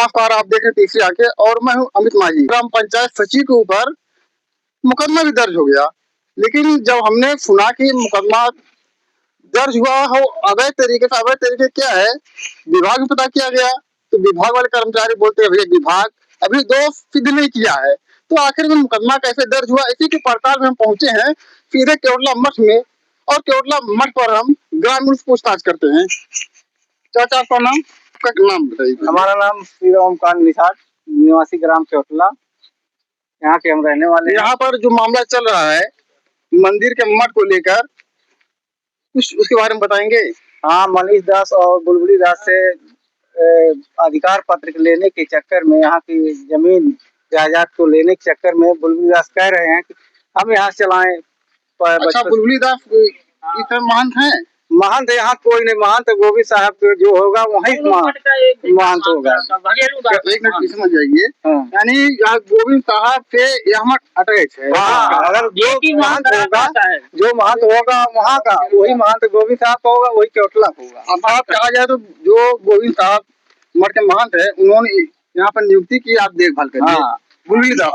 नमस्कार, आप देख रहे हैं तीसरी आंखें और मैं हूं अमित माझी। ग्राम पंचायत सचिव के ऊपर मुकदमा भी दर्ज हो गया, लेकिन जब हमने सुना कि मुकदमा दर्ज हुआ हो अवैध तरीके क्या है, विभाग में पता किया गया तो विभाग वाले कर्मचारी बोलते हैं भैया विभाग अभी दोष सिद्ध नहीं किया है। तो आखिर में मुकदमा कैसे दर्ज हुआ, इसी की पड़ताल में हम पहुंचे हैं सीधे केवटला मठ में। और केवटला मठ पर हम ग्रामीण से पूछताछ करते हैं। चाचा आपका नाम बताइए। हमारा नाम श्री ओमकार निषाद, निवासी ग्राम केवटला, यहाँ के हम रहने वाले। यहाँ पर जो मामला चल रहा है मंदिर के मठ को लेकर, कुछ उसके बारे में बताएंगे? हाँ, मनीष दास और बुलबुली दास से अधिकार पत्र लेने के चक्कर में, यहाँ की जमीन जायदाद को लेने के चक्कर में बुलबुली दास कह रहे हैं कि हम यहाँ चलाएं। अच्छा, बुलबुली दास महंत हैं? महंत यहाँ कोई नहीं, महंत गोविंद साहब जो होगा वही महंत होगा। एक मिनट समझ जाइए, यानी गोविंद साहब के यहाँ अटैच है। अगर जो महंत होगा वहाँ का वही महंत गोविंद साहब का होगा, वही केवटला होगा। अब आप कहा जाए तो जो गोविंद साहब मठ के महंत है उन्होंने यहाँ पर नियुक्ति की, आप देखभाल करिए। बुलबुली दास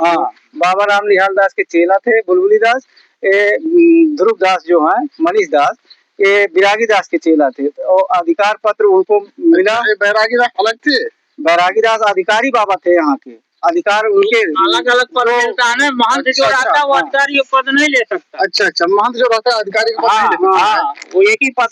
बाबा राम निहाल दास के चेला थे बुलबुली दास। ध्रुव दास जो है मनीष दास, ये बैरागी दास के चेला थे और अधिकार पत्र उनको मिला। बैरागी दास अलग थे? बैरागी दास अधिकारी बाबा थे यहाँ के, अधिकार उनके अलग अलग पद मिलता है। महंत जो रहता है वो अधिकारी पद नहीं ले सकता। अच्छा, महंत जो रहता है अधिकारी का पद नहीं ले सकता, वो एक ही पद।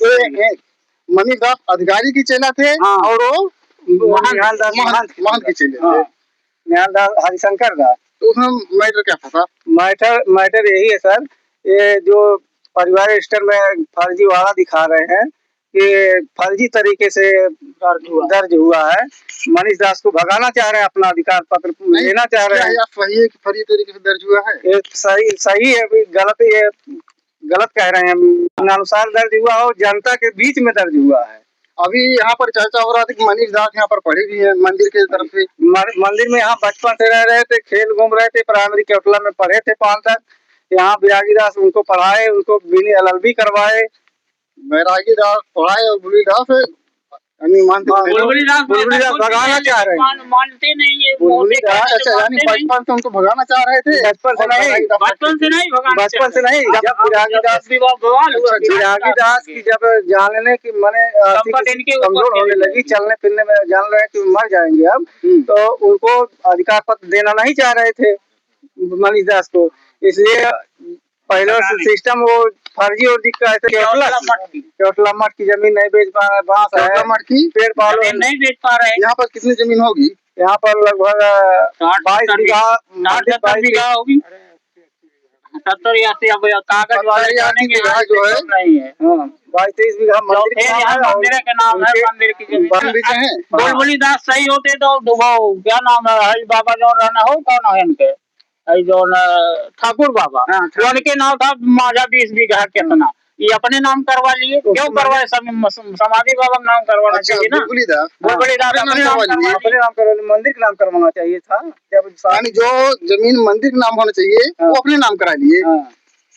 मनीष दास अधिकारी की चेला थे और वो निहाल दास महंत के चेले थे। निहाल दास हरिशंकर दास। तो उसमें मैटर क्या था? मैटर यही है सर, ये जो परिवार रजिस्टर में फर्जी वाला दिखा रहे हैं कि फर्जी तरीके से दर्ज हुआ है। मनीष दास को भगाना चाह रहे हैं, अपना अधिकार पत्र लेना चाह रहे हैं। सही है कि फर्जी तरीके से दर्ज हुआ है? ये सही है, गलत कह रहे हैं। अनुसार दर्ज हुआ हो, जनता के बीच में दर्ज हुआ है। अभी यहाँ पर चर्चा हो रहा था कि मनीष दास यहाँ पर पढ़े भी हैं मंदिर के तरफ से। मंदिर में यहाँ बचपन से रह रहे थे, खेल घूम रहे थे, प्राइमरी केवटला में पढ़े थे 5 तक। यहाँ बैरागी दास उनको पढ़ाए, उनको बीनी LLB करवाए। बैरागी दास पढ़ाए और बुलबुली दास भगाना चाह रहे हैं, मानते नहीं है। अच्छा, यानी बचपन से उनको भगाना चाह रहे थे? बचपन से नहीं, जब बैरागी दास की जब जानने की मैंने कमजोर होने लगी, चलने फिरने में जान रहे हैं कि मर जाएंगे अब, तो उनको अधिकार पत्र देना नहीं चाह रहे थे मनीष दास को। इसलिए पहले सिस्टम वो फर्जी और दिक्कत है। केवटला मठ की जमीन नहीं बेच पा रहे, बांस है मठ की, पेड़ पालो नहीं बेच पा रहे। यहाँ पर कितनी जमीन होगी? यहाँ पर लगभग 22 बीघा होगी। 70-80 अब कागज वाले जो है 22-23 बीघा मंदिर के नाम है। मंदिर की जमीन बुलबुली दास सही होते तो वो क्या नाम है, हरि बाबा जो रहना हो, कौन है इनके जो ठाकुर बाबा, उनके नाम था माजा 20 बीघा कितना, ये अपने नाम करवा लिए। क्यों करवाए? समाधि बाबा नाम करवाना चाहिए ना। बुलबुली दास अपने नाम करवा, मंदिर का नाम करवाना चाहिए था। जब जो जमीन मंदिर का नाम होना चाहिए वो अपने नाम करा लिए।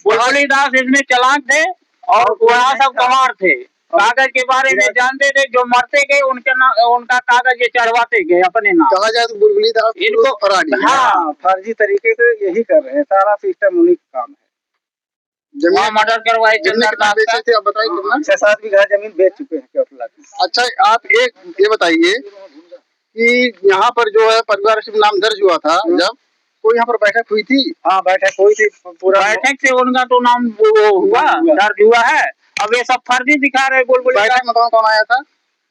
बुलबुली दास इसमें चालाक थे और वहाँ सब कमार थे, कागज के बारे में जानते थे। जो मरते गए उनका कागज ये चढ़वाते गए अपने नाम। कहा जाए तो बुलबुली दास इनको फर्जी तरीके से यही कर रहे हैं, सारा सिस्टम उन्हीं का काम है। जमीन मर्डर करवाए थे। अब बताइए कितना? 6-7 बीघा जमीन बेच चुके हैं केवटला की। अच्छा, आप एक ये बताइए कि यहाँ पर जो है परिवार से नाम दर्ज हुआ था, जब कोई यहाँ पर बैठक हुई थी? हाँ, बैठक हुई थी। पूरा बैठक से उनका तो नाम हुआ दर्ज हुआ है। अब ये सब फर्जी दिखा रहे। बुलबुली बैठक में कौन आया था?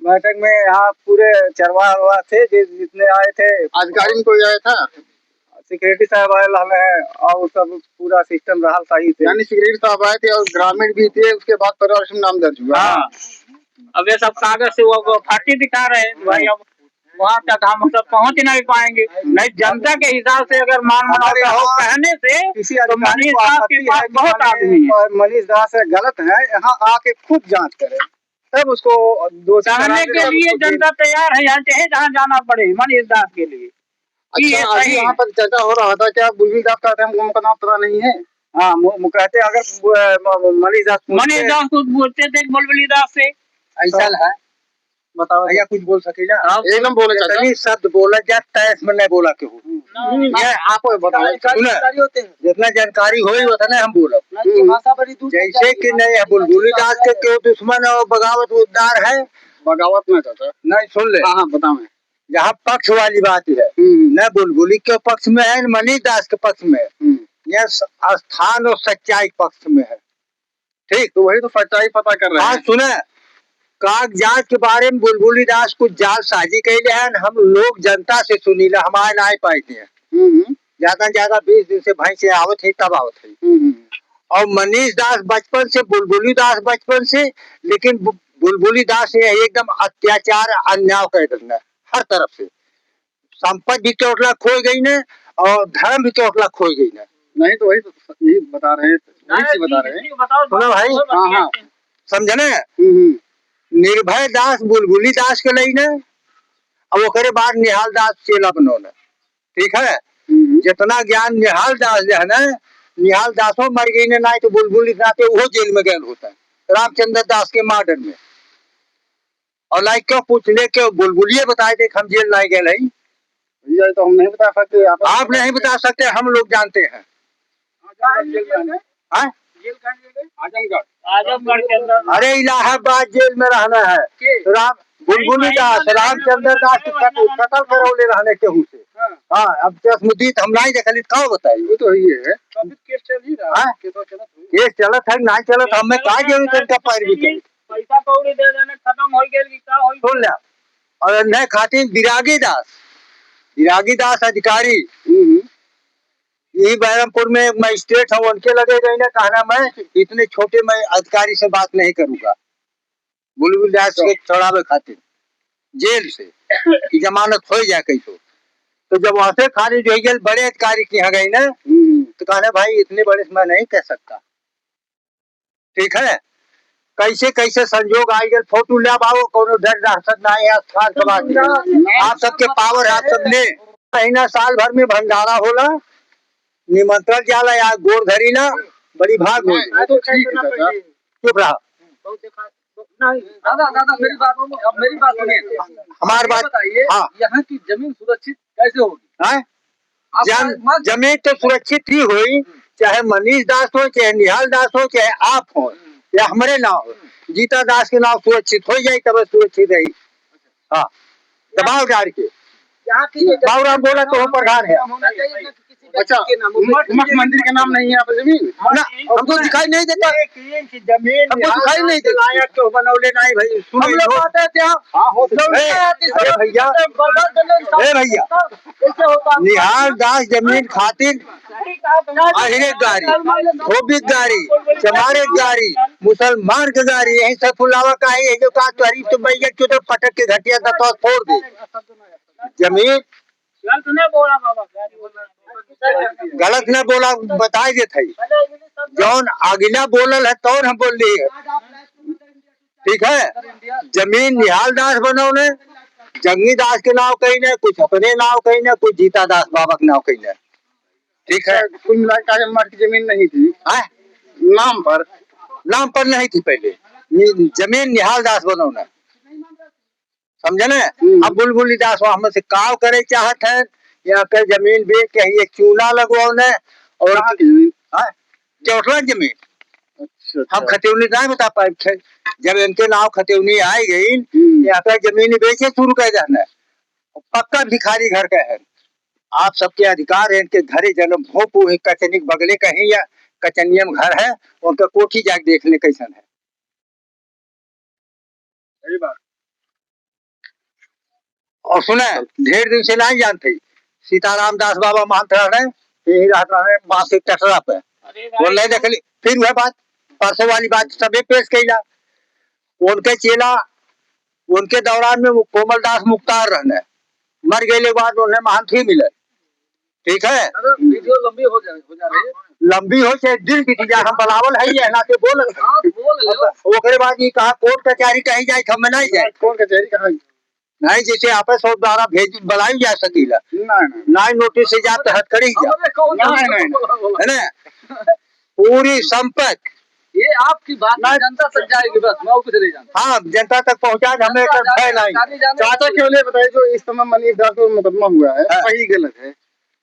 बैठक में यहाँ पूरे चरवाहा थे जितने आए थे। अधिकारी में कोई आया था? सिक्योरिटी साहब आए हैं और सब पूरा सिस्टम रहा सही थे। यानी सिक्योरिटी साहब आए थे और ग्रामीण भी थे, उसके बाद परिवार से नाम दर्ज हुआ। अब ये सब कागज से वो फर्जी दिखा रहे हैं भाई। अब वहाँ तक हम सब पहुँच नहीं पाएंगे। नहीं, जनता के हिसाब से अगर मान हो कहने से किसी तो मनीष दास के पास बहुत आदमी है। मनीष दास गलत है, यहाँ आके खुद जांच करे, तब उसको कहने के लिए जनता तैयार है, यहाँ चाहे जहाँ जाना पड़े मनीष दास के लिए। अच्छा, यहाँ पर चर्चा हो रहा था क्या बुलबुली दास का हमको नाम पता नहीं है? हाँ, कहते अगर मनीष दास को पूछते थे बुलबुली दास से, ऐसा है बताओ भैया कुछ बोल सकेगा एकदम बोले चाचा। इतनी शब्द बोला जा तैस में नहीं बोला क्यों ये आपको बताओ जितना जानकारी हो उतना हम बोलो भाषा बड़ी दूर जैसे कि नहीं है बुलबुली दास के क्यों दुश्मन और बगावत उद्धार है बगावत में चाचा। नहीं सुन ले हाँ बताओ। जहाँ पक्ष वाली बात है न बुलबुली के पक्ष में है न मनीष दास के पक्ष में है यह स्थान और सच्चाई पक्ष में है। ठीक तो वही तो सच्चाई पता कर रहे हाँ हैं। सुने कागजात के बारे में बुलबुली दास कुछ जाल साजी कैले हैं हम लोग जनता से सुनीला हमारे ना पाई थे ज्यादा ज्यादा 20 दिन से भैंसे आवत है तब आवत है और मनीष दास बचपन से बुलबुली दास बचपन से लेकिन बुलबुली दास ने एकदम अत्याचार अन्याय कर देना हर तरफ से संपत्ति भी चोटला खो गई ने और धर्म भी चोटला खो गई ने। नहीं तो वही तो यही बता रहे हैं बता रहे हैं सुनो भाई हाँ हाँ समझने निर्भय दास बुलबुली दास के लई ने और ओकरे बाद निहाल दास चेला बनोने ठीक है जितना ज्ञान निहाल दास जो है ना निहाल दासो मर गई ने नहीं तो बुलबुली दास वो जेल में गए होता है रामचंद्र दास के मर्डर में और लाइक क्यों पूछ ले क्यों बुलबुलिए बताए थे हम जेल लाई गए नहीं ये तो हम नहीं बता सकते आप नहीं बता सकते हम लोग जानते हैं आजमगढ़ के अंदर अरे इलाहाबाद जेल में रहना है राम बुलबुली दास रामचंद्र दास के कत्ल करौले रहने केहू से हाँ अब जसमुद्दीन हम नहीं देखली का बताइए वो तो ही है केस चलत है नहीं चलत हमें का जरूरत है इनका पैरवी के पैसा कौड़ी दे देने खत्म हो गए कि का होई सुन ले और न खातिर विरागी दास अधिकारी यही बैरमपुर में मजिस्ट्रेट हूँ उनके लगे गई ना कहना मैं इतने छोटे मैं अधिकारी से बात नहीं करूंगा बुलबुल दास के चढ़ावे खातिर जेल से कि जमानत हो जाए कैसो तो जब वहां से खारिज हो गए बड़े अधिकारी के यहाँ गई ना तो कहना भाई इतने बड़े से मैं नहीं कह सकता ठीक है कैसे कैसे संजोग आई गए फोटो ले आओ कोनो डर दहशत ना है स्थान के बाद आप सबके पावर आप सब ले महीना साल भर में भंडारा होला निमंत्रण जाला या गोर धरी ना बड़ी भाग हो तो ठीक है चाचा। चुप रहा दादा मेरी बात सुनिए हमारी बात बताइए हाँ यहाँ की जमीन सुरक्षित कैसे होगी है जमीन तो सुरक्षित ही हुई चाहे मनीष दास हो चाहे निहाल दास हो चाहे आप हो या हमारे नाम हो जीता दास के नाम सुरक्षित हो जाए तब सुरक्षित रही हाँ दबाव डाल के बाबूराम बोला तो हम प्रधान है अच्छा मठ मंदिर के नाम नहीं है आप जमीन हमको दिखाई नहीं देता जमीन हमको दिखाई नहीं देता लायक तो बनौले नहीं भाई हम लोग आते थे अरे भैया निहाल दास जमीन खातिर अहिरे गाड़ी धोबी गाड़ी चमारे गाड़ी मुसलमान के गाड़ी यही सब फुलावा का है जो का तहरीफ तो भैया क्यों तो पटक के घटिया तो फोड़ दे जमीन गलत न बोला बताए दे थी जौन अगिला बोलल है तो हम बोल रही है ठीक है जमीन निहाल दास बनौने जंगी दास के नाव कहीं ने कुछ अपने नाव कहीं ने कुछ जीता दास बाबा के नाव कहीं ने ठीक है कुल मिलाकर मठ की जमीन नहीं थी नाम पर नहीं थी पहले जमीन निहाल दास बनौने समझे न अब बुलबुली दास हम से काव करे चाहत है यहाँ के जमीन बेच के एक चूल्हा लगवाने और चौटला जमीन अच्छा हम खतेवनी नहीं बता पाए जब इनके नाव खतेवनी आई गई यहाँ पे जमीन बेचे शुरू कर जाना पक्का भिखारी घर का है आप सबके अधिकार है इनके घरे जन्म भोपू कचनी बगले कहीं या कचनियम घर है उनका कोठी जाके देख ले कैसन है सही बात और सुने ढेर दिन से नहीं जानते सीताराम दास बाबा मानते रहे यही रहता है मासिक टटरा पे वो नहीं देख ली फिर वह बात परसों वाली बात सभी पेश कैला उनके चेला उनके दौरान में कोमल दास मुख्तार रहने मर गए के बाद उन्हें महंती मिले ठीक है वीडियो लंबी हो जा रही है लंबी हो चाहे दिन बीत जाए हम बलावल है ये ना के बोल ओकरे बाद ये कहा कोर्ट कचहरी कहीं जाए हम नहीं जाए कोर्ट कचहरी कहा नहीं जैसे आपस और द्वारा भेज बुलाई जा सकीला नहीं नोटिस से जाते हट करी जा है ना पूरी संपत्ति ये आपकी बात जनता तक जाएगी, बस मैं कुछ नहीं जानता। हाँ, जनता तक पहुँचा, हमें भय नहीं। चाचा क्यों नहीं बताइए जो इस समय मनीष दास पर मुकदमा हुआ है सही गलत है?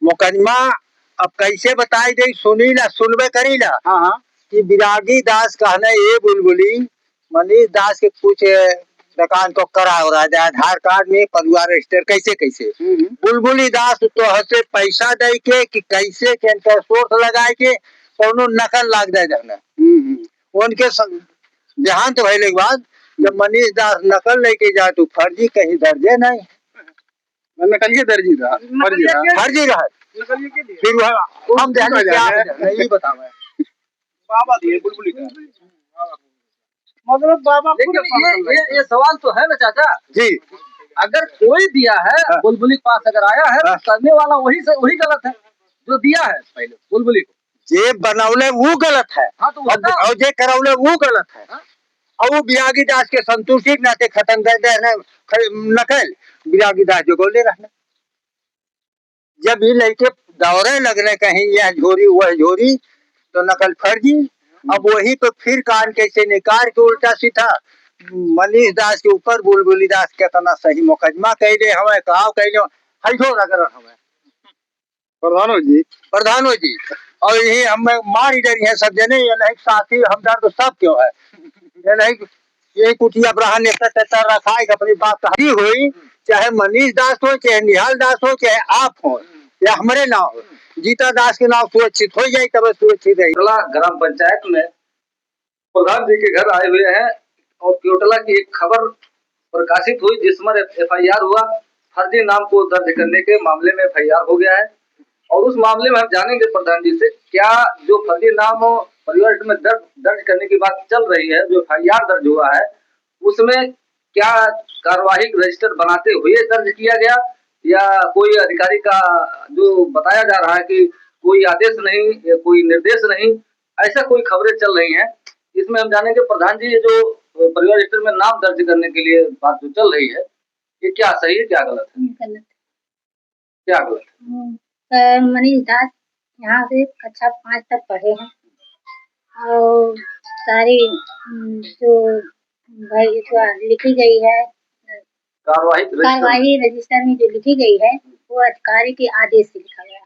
मुकदमा अब कैसे बताई गई, सुनी ला, सुनबे करी ला। हाँ हाँ कि बिरागी दास कहना ये बुलबुली मनीष दास के कुछ दुकान को करा हो रहा है, आधार कार्ड में परिवार रजिस्टर कैसे कैसे बुलबुली दास तो हसे पैसा दे के कि कैसे के सोर्स लगा के कोनो नकल लाग जाए जाना। उनके देहांत भइले के बाद जब मनीष दास नकल लेके जाए तो फर्जी कहीं दर्जे नहीं, नकली दर्जी रहा फर्जी रहा। फिर हम नहीं बतावे बाबा दिए बुलबुली का, मतलब बाबा लेकिन ये सवाल तो है ना चाचा जी, अगर कोई दिया है बुलबुली के पास अगर आया है तो करने वाला वही गलत है जो दिया है पहले बुलबुली को। जे बनौले वो गलत है। हाँ, तो और जे करौले वो गलत है। हाँ? और वो बिरागी दास के संतुष्टि के नाते खत्म कर दे नकल बिरागी दास जो बोले रहना। जब ये लड़के दौरे लगने कहीं यह झोरी वह झोरी तो नकल फर्जी। अब वही तो फिर कान कैसे निकाल के उल्टा सीधा मनीष दास के ऊपर बुलबुली दास के तना सही मुकदमा कहले हमें कहा कहले हजोर अगर हमें प्रधानो जी और यही हमें मार इधर है सब जने ये नहीं साथी हमदार तो सब क्यों है ये नहीं ये कुटिया ब्राह्मण नेता तेता रखा है अपनी बात कही हुई, चाहे मनीष दास हो चाहे निहाल दास हो चाहे आप हो या हमारे नाम हो, जीता दास के नाम सुरक्षित हो जाए तब सुरक्षित है। ग्राम पंचायत में प्रधान जी के घर आए हुए हैं और क्योटला की एक खबर प्रकाशित हुई जिसमें FIR हुआ, फर्जी नाम को दर्ज करने के मामले में FIR हो गया है और उस मामले में हम जानेंगे प्रधान जी से क्या जो फर्जी नाम परिवार में दर्ज करने की बात चल रही है, जो FIR दर्ज हुआ है उसमें क्या कार्यवाही रजिस्टर बनाते हुए दर्ज किया गया या कोई अधिकारी का जो बताया जा रहा है कि कोई आदेश नहीं या कोई निर्देश नहीं, ऐसा कोई खबरें चल रही हैं। इसमें हम जानेंगे प्रधान जी ये जो परिवार रजिस्टर में नाम दर्ज करने के लिए बात जो चल रही है ये क्या सही है क्या गलत है? गलत। क्या गलत है? मनीष दास यहाँ से कक्षा 5 तक पढ़े हैं और सारी जो भाई लिखी गई है कार्यवाही रजिस्टर में जो लिखी गई है वो अधिकारी के आदेश से लिखा गया है।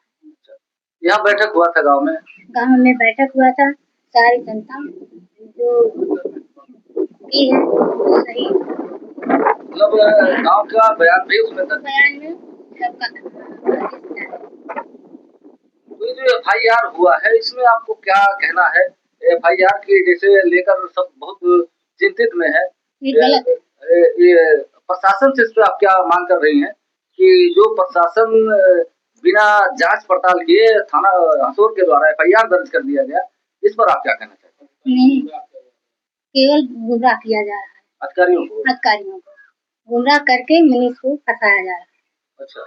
यहाँ बैठक हुआ था गांव में बैठक हुआ था, सारी जनता जो की है वो सही मतलब गांव का बयान भी उसमें बयान में सबका तो जो FIR हुआ है इसमें आपको क्या कहना है? FIR की जैसे लेकर सब बहुत चिंतित में है, ये प्रशासन से इस पर आप क्या मांग कर रही हैं कि जो प्रशासन बिना जांच पड़ताल किए थाना हसोर के द्वारा FIR दर्ज कर दिया गया, इस पर आप क्या कहना चाहते हैं? नहीं, केवल गुमराह किया जा रहा है अधिकारियों को गुमराह करके मनीष को फंसाया जा रहा है। अच्छा,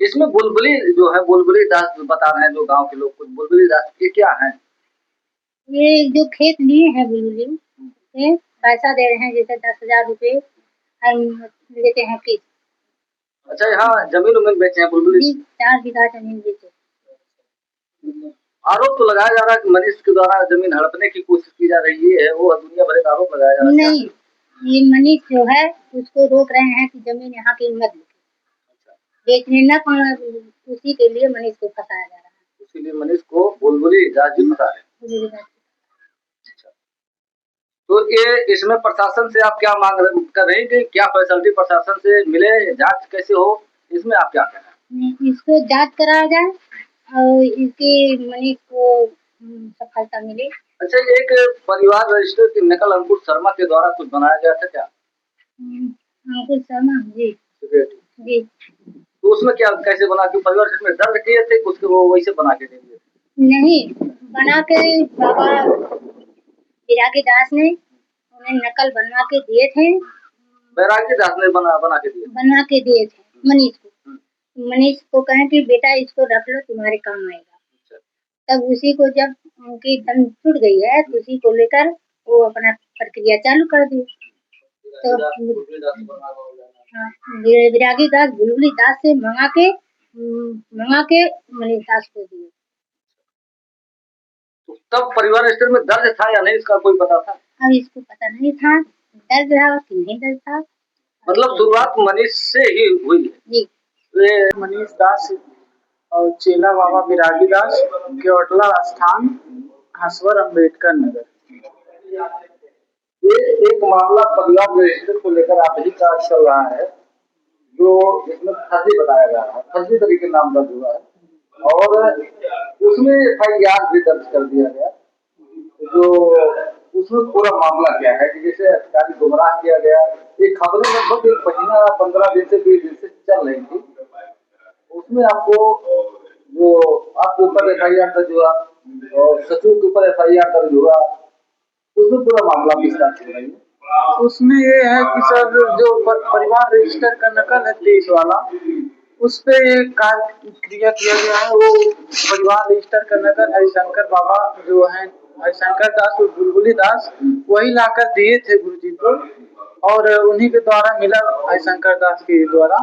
इसमें बुलबुली जो है बुलबुली दास बता रहे हैं जो गांव के लोग, बुलबुली दास ये क्या है? ये जो खेत लिए हैं बुलबुली पैसा दे रहे हैं, जैसे 10,000 रुपए हम लेते हैं किस्त। अच्छा, यहाँ जमीन बेचे हैं बुलबुली? 4 बीघा जमीन बेचे। आरोप तो लगाया जा रहा है कि मनीष के द्वारा जमीन हड़पने की कोशिश की जा रही है, वो दुनिया भर का आरोप लगाया जा रहा है। नहीं, ये मनीष जो है उसको रोक रहे हैं कि जमीन यहाँ की मत बेचने न पाना, उसी के लिए मनीष को फंसाया जा रहा है। इसीलिए मनीष को बुलबुली दास जी फंसा रहे हैं। तो ये इसमें प्रशासन से आप क्या मांग कर रहे हैं कि क्या फैसिलिटी प्रशासन से मिले, जांच कैसे हो, इसमें आप क्या कह रहे हैं? इसको जांच कराया जाए और इसके मनीष को सफलता मिले। अच्छा, एक परिवार रजिस्टर की नकल अंकुर शर्मा के द्वारा कुछ बनाया गया था क्या? अंकुर शर्मा जी जी। तो उसमें क्या कैसे बना के परिवार रजिस्टर में दर्ज किए थे, उसके वो वैसे बना के दे दिए? नहीं, बना के बाबा बिरागी दास ने उन्हें नकल बनवा के दिए थे। बैरागी दास ने बना के दिए थे मनीष को। मनीष को कहें कि बेटा इसको रख लो, तुम्हारे काम आएगा। तब उसी को जब उनकी दम छूट गई है तो उसी को लेकर वो अपना प्रक्रिया चालू कर दी। तो बिरागी दास बुलबुली दास से मंगा के मनीष दास को दिए। तब परिवार रजिस्टर में दर्ज था या नहीं, इसका कोई पता था? अब इसको पता नहीं था दर्द था कि नहीं दर्द था। मतलब शुरुआत मनीष से ही हुई है। जी ये मनीष दास और चेला बाबा बिरागी दास, केवटला स्थान, हसवर अम्बेडकर नगर। ये एक मामला परिवार रजिस्टर को लेकर आप ही का चल रहा है, जो इसमें फर्जी बताया जा रहा है, फर्जी तरीके नाम दर्ज हुआ है और उसमें FIR भी दर्ज कर दिया गया। जो उसमें पूरा मामला क्या है कि जैसे अधिकारी गुमराह किया गया, ये खबरें लगभग 1 महीना 15 दिन से 20 दिन से चल रही थी। उसमें आपको जो आपके ऊपर FIR दर्ज हुआ और सचिव के ऊपर FIR दर्ज हुआ, उसमें पूरा मामला विस्तार हो रही है। उसमें ये है कि सर जो परिवार रजिस्टर का नकल है 23 वाला, उस पे कार्य क्रिया किया गया है। वो परिवार रजिस्टर का नकल हरिशंकर बाबा जो है, हरिशंकर दास और बुलबुली दास, वही लाकर दिए थे गुरुजी को और उन्हीं के द्वारा मिला, हरिशंकर दास के द्वारा,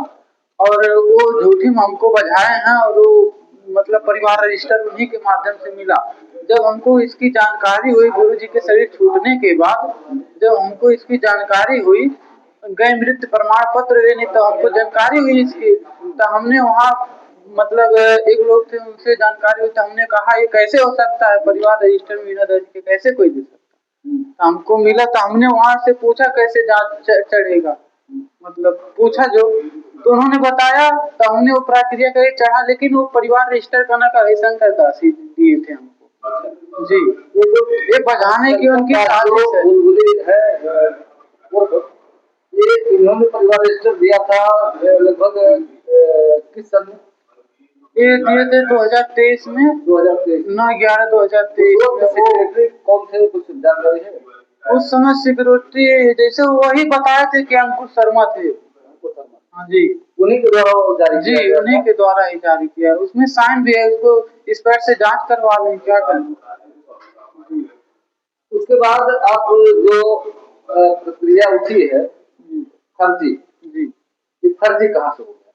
और वो झूठी हमको बजाए हैं और वो मतलब परिवार रजिस्टर उन्हीं के माध्यम से मिला। जब हमको इसकी जानकारी हुई गुरुजी के शरीर छूटने के बाद, जब हमको इसकी जानकारी हुई, गए मृत्यु प्रमाण पत्र लेने, तो हमको जानकारी हुई इसकी, तो हमने वहाँ मतलब एक लोग थे उनसे जानकारी हुई, तो हमने कहा ये कैसे हो सकता है, परिवार रजिस्टर में बिना दर्ज के कैसे कोई दे सकता है। तो हमको मिला, तो हमने वहाँ से पूछा कैसे जांच चढ़ेगा, मतलब पूछा जो, तो उन्होंने बताया, तो हमने वो प्रक्रिया करके चढ़ा, लेकिन वो परिवार रजिस्टर करना का हरिशंकर दास ही दिए थे हमको। जी ये बजाने की उनकी साजिश है। ये इन्होंने परिवार रजिस्टर दिया था लगभग किस सन में? ये दिए थे 2023 में, 2023 9/11/2023 में। सेक्रेटरी कौन थे, कुछ जानकारी है? उस समय सिक्योरिटी जैसे वही बताए थे कि अंकुश शर्मा थे। हाँ जी, उन्हीं के द्वारा जारी जी उन्हीं के द्वारा ही जारी किया, उसमें साइन भी है, उसको इस पर से जांच करवा लें, क्या करें। उसके बाद आप जो प्रक्रिया उठी है फर्जी, जी ये फर्जी कहाँ से हो गया?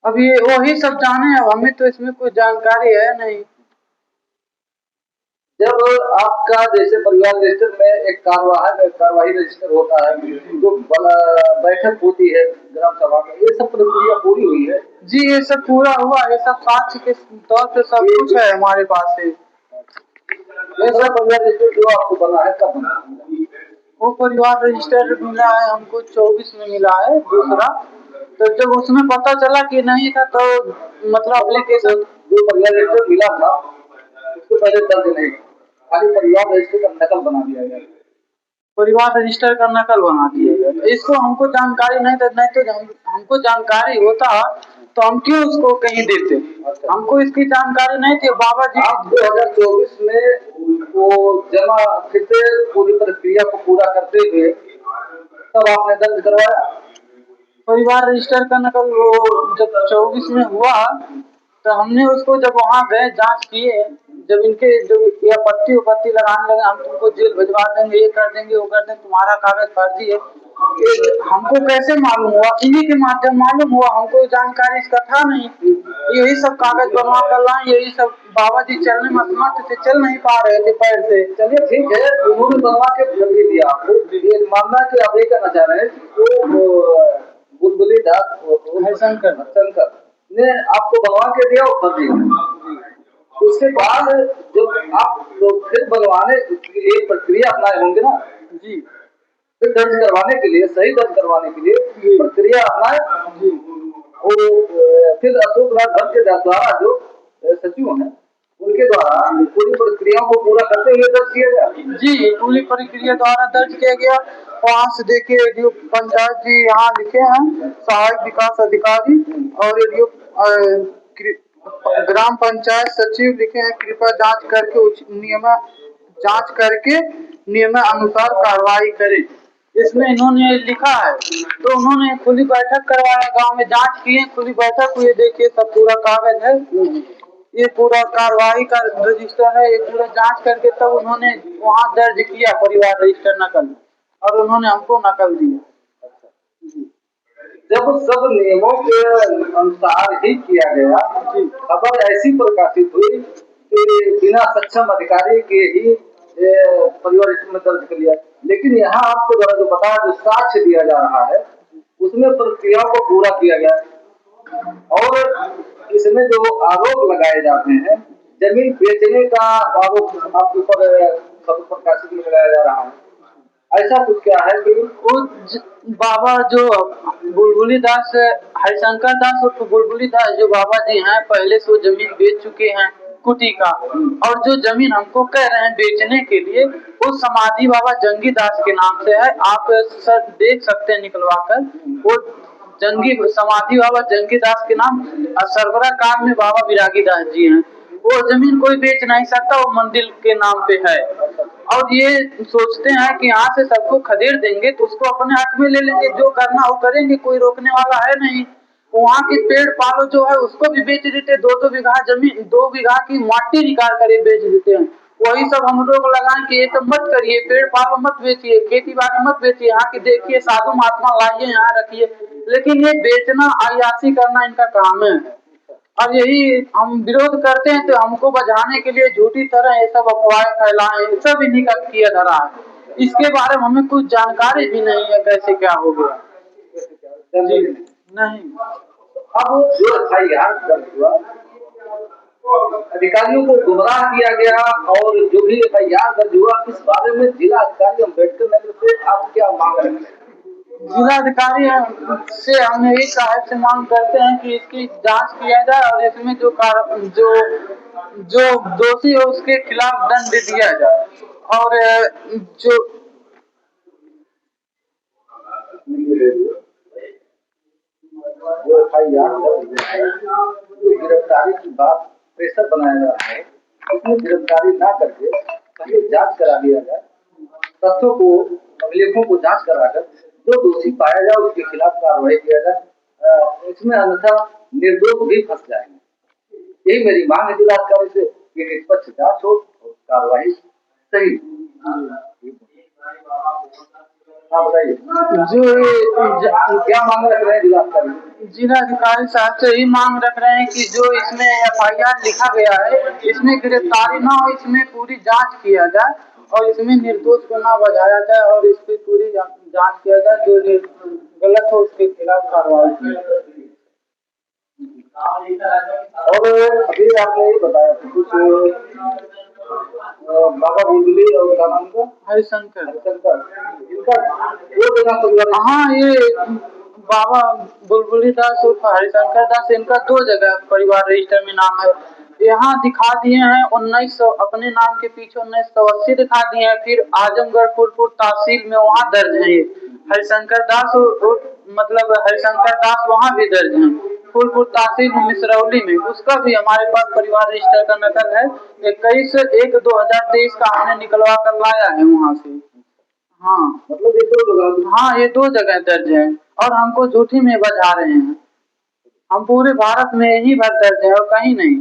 अब ये वही सब जाने, अब हमें तो इसमें कोई जानकारी है नहीं। जब आपका जैसे परिवार रजिस्टर में एक कार्यवाही रजिस्टर होता है, जो बैठक होती है ग्राम सभा में, ये सब प्रक्रिया पूरी हुई है? जी ये सब पूरा हुआ, ये सब साक्ष्य के तौर पे सब कुछ है हमारे पास है। ये सब परिवार रजिस्टर जो आपको बना है कब बना? वो परिवार रजिस्टर मिला है हमको 24 में मिला है दूसरा, तो जब उसमें पता चला कि नहीं था, तो मतलब एप्लीकेशन जो परिवार रजिस्टर मिला था उसके पहले दर्ज नहीं, खाली परिवार रजिस्टर का नकल बना दिया गया। परिवार रजिस्टर का नकल बना दिया गया, तो इसको हमको जानकारी नहीं था, नहीं तो हमको जानकारी होता तो हम क्यों उसको कहीं देते। हमको इसकी जानकारी नहीं थी। बाबा जी 2024 में वो जमा फिर से पूरी प्रक्रिया को पूरा करते हुए तब आपने दर्ज करवाया परिवार रजिस्टर का नकल। वो जब 24 में हुआ, तो हमने उसको जब वहाँ गए जांच किए, जब इनके जो ये आपत्ति लगाने लगे, हम तुमको जेल भिजवा देंगे, ये कर देंगे, वो कर देंगे, तुम्हारा कागज फर्जी है, हमको कैसे मालूम हुआ? इन्हीं के माध्यम मालूम हुआ, हमको जानकारी इसका था नहीं। यही सब कागज बनवा कर लाए, यही सब। बाबा जी चलने में असमर्थ थे, चल नहीं पा रहे थे पैर से। चलिए ठीक है, उन्होंने बनवा के फर्जी दिया आपको, ये मानना कि आप ये कहना चाह रहे हैं तो बुलबुली दास हरिशंकर ने आपको बनवा के दिया और फर्जी। उसके बाद जब आप लोग फिर बनवाने के लिए प्रक्रिया अपनाए होंगे ना जी, फिर दर्ज करवाने के लिए, सही दर्ज करवाने के लिए प्रक्रिया अपनाए, और फिर अशोक राज भट्ट के द्वारा जो सचिव हैं उनके द्वारा पूरी प्रक्रिया को पूरा करते हुए दर्ज किया गया। जी पूरी प्रक्रिया द्वारा दर्ज किया गया। वहाँ से देखिए जो पंचायत जी यहाँ लिखे हैं, सहायक विकास अधिकारी, और ये जो ग्राम पंचायत सचिव लिखे हैं, कृपया जांच करके नियम अनुसार कार्रवाई करें। इसमें इन्होंने लिखा है, तो उन्होंने खुली बैठक करवाया, गांव में जांच किए, खुली बैठक हुई, देखिए सब पूरा कागज है, ये पूरा कार्रवाई का रजिस्टर है, ये पूरा जांच करके तब उन्होंने वहाँ दर्ज किया परिवार रजिस्टर नकल, और उन्होंने हमको नकल दिया। जब सब नियमों के अनुसार ही किया गया, खबर ऐसी प्रकाशित हुई कि बिना सक्षम अधिकारी के ही परिवार में दर्ज कर लिया, लेकिन यहाँ आपके द्वारा जो बताया जो साक्ष्य दिया जा रहा है उसमें प्रक्रियाओं को पूरा किया गया और इसमें जो आरोप लगाए जाते हैं जमीन बेचने का आरोप आपके ऊपर प्रकाशित में लगाया जा रहा है, ऐसा कुछ क्या है कि वो बाबा जो बुलबुली दास हरिशंकर दास और बुलबुली दास जो बाबा जी हैं पहले से वो जमीन बेच चुके हैं कुटी का, और जो जमीन हमको कह रहे हैं बेचने के लिए वो समाधि बाबा जंगी दास के नाम से है। आप सर देख सकते हैं निकलवा कर, वो जंगी समाधि बाबा जंगी दास के नाम सरबरा काल में बाबा विरागी दास जी हैं। वो जमीन कोई बेच नहीं सकता, वो मंदिर के नाम पे है और ये सोचते हैं कि यहाँ से सबको खदेड़ देंगे तो उसको अपने हाथ में ले लेंगे, जो करना वो करेंगे, कोई रोकने वाला है नहीं। वहाँ की पेड़ पालो जो है उसको भी बेच देते, 2-2 बीघा जमीन 2 बीघा की माटी निकाल कर ये बेच देते हैं। वही सब हम लोग लगाएं कि ये सब मत करिए, पेड़ पालो मत बेचिए, खेती बाड़ी मत बेचिए, यहाँ की देखिए साधु महात्मा लाइए यहाँ रखिए, लेकिन ये बेचना अयासी करना इनका काम है। और यही हम विरोध करते हैं तो हमको बचाने के लिए झूठी तरह ये सब अफवाहें फैलाएं, सब इन्हीं का किया धरा है। इसके बारे में हमें कुछ जानकारी भी नहीं है कैसे क्या हो गया जी, नहीं। अब जो FIR दर्ज हुआ अधिकारियों को गुमराह किया गया और जो भी FIR दर्ज हुआ इस बारे में जिला अधिकारी अम्बेडकर नगर से आप क्या मांग रहे हैं? जिला अधिकारी से हम यही साहब से मांग करते हैं कि इसकी जांच किया जाए और इसमें जो दोषी हो उसके खिलाफ दंड दिया जाए और जो FIR गिरफ्तारी की बात प्रेशर बनाया जा रहा है, उसमें गिरफ्तारी ना करके पहले जांच करा दिया जाए, तथ्यों को अभिलेखों को जांच कराकर जो दोषी पाया जाए उसके खिलाफ कार्रवाई किया जाए, इसमें अन्यथा निर्दोष भी फंस जाएंगे। यही मेरी मांग है जिलाधिकारी से कि निष्पक्ष जांच हो और कार्रवाई सही। हाँ बताइए, जो क्या मांग रख रहे हैं जिलाधिकारी? जिलाधिकारी साहब से यही मांग रख रहे हैं कि जो इसमें FIR लिखा गया है इसमें गिरफ्तारी ना हो, इसमें पूरी जांच किया जाए और इसमें निर्दोष को ना बजाया जाए और इसकी पूरी जांच किया जाए, जो गलत हो उसके खिलाफ कार्रवाई की जाए। और अभी आपने ये बताया कुछ बाबा बुलबुली और क्या नाम का हरिशंकर इनका दो जगह परिवार। हाँ, ये बाबा बुलबुली दास और हरिशंकर दास इनका 2 जगह परिवार रजिस्टर में नाम है। यहाँ दिखा दिए हैं 1900 अपने नाम के पीछे 1980 दिखा दिए हैं, फिर आजमगढ़ फूलपुर तहसील में वहाँ दर्ज है ये हरिशंकर दास मतलब हरिशंकर दास वहाँ भी दर्ज है, फूलपुर तहसील में मिसरौली में, उसका भी हमारे पास परिवार रजिस्टर का नकल है 21/1/2023 का हमने निकलवा कर लाया है वहाँ से। हाँ मतलब ये 2 जगह। हाँ, ये 2 जगह दर्ज है और हमको झूठी में बजा रहे हैं। हम पूरे भारत में यही भर दर्ज है और कहीं नहीं।